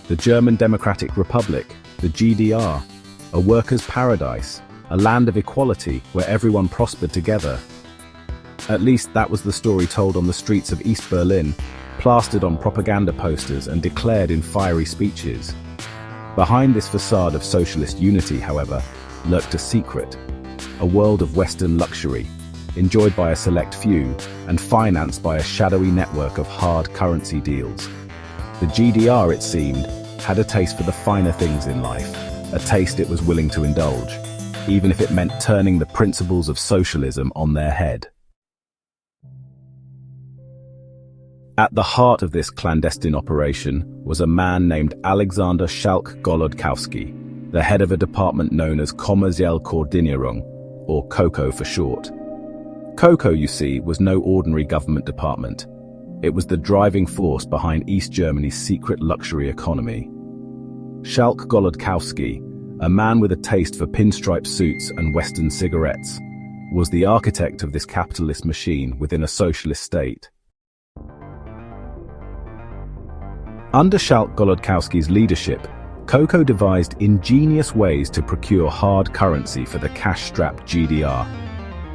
The German Democratic Republic, the GDR, a workers' paradise, a land of equality where everyone prospered together. At least that was the story told on the streets of East Berlin, plastered on propaganda posters and declared in fiery speeches. Behind this facade of socialist unity, however, lurked a secret, a world of Western luxury, enjoyed by a select few and financed by a shadowy network of hard currency deals. The GDR, it seemed, had a taste for the finer things in life, a taste it was willing to indulge, even if it meant turning the principles of socialism on their head. At the heart of this clandestine operation was a man named Alexander Schalck-Golodkowski, the head of a department known as Kommerzielle Koordinierung, or KoKo for short. KoKo, you see, was no ordinary government department. It was the driving force behind East Germany's secret luxury economy. Schalck-Golodkowski, a man with a taste for pinstripe suits and Western cigarettes, was the architect of this capitalist machine within a socialist state. Under Schalck-Golodkowski's leadership, KoKo devised ingenious ways to procure hard currency for the cash-strapped GDR.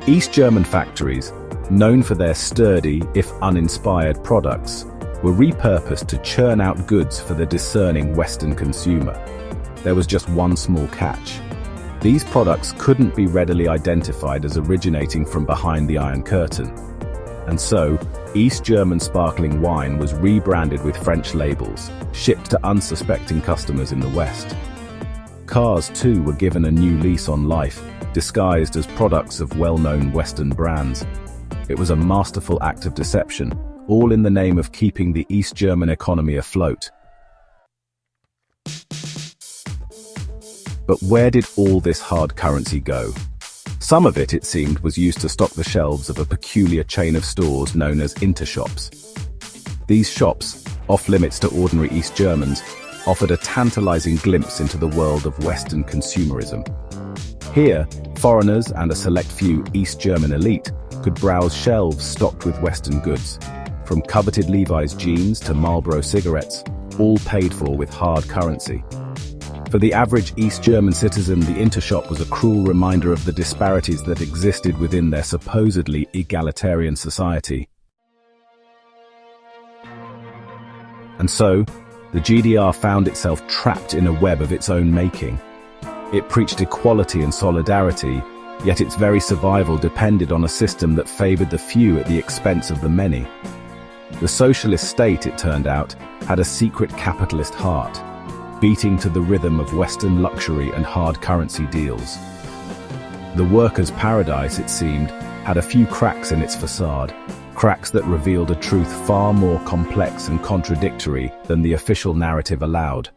East German factories, known for their sturdy, if uninspired products, were repurposed to churn out goods for the discerning Western consumer. There was just one small catch. These products couldn't be readily identified as originating from behind the Iron Curtain. And so, East German sparkling wine was rebranded with French labels, shipped to unsuspecting customers in the West. Cars, too, were given a new lease on life, disguised as products of well-known Western brands. It was a masterful act of deception, all in the name of keeping the East German economy afloat. But where did all this hard currency go? Some of it, it seemed, was used to stock the shelves of a peculiar chain of stores known as Intershops. These shops, off-limits to ordinary East Germans, offered a tantalizing glimpse into the world of Western consumerism. Here, foreigners and a select few East German elite could browse shelves stocked with Western goods, from coveted Levi's jeans to Marlboro cigarettes, all paid for with hard currency. For the average East German citizen, the Intershop was a cruel reminder of the disparities that existed within their supposedly egalitarian society. And so, the GDR found itself trapped in a web of its own making. It preached equality and solidarity, yet its very survival depended on a system that favored the few at the expense of the many. The socialist state, it turned out, had a secret capitalist heart, beating to the rhythm of Western luxury and hard currency deals. The workers' paradise, it seemed, had a few cracks in its facade, cracks that revealed a truth far more complex and contradictory than the official narrative allowed.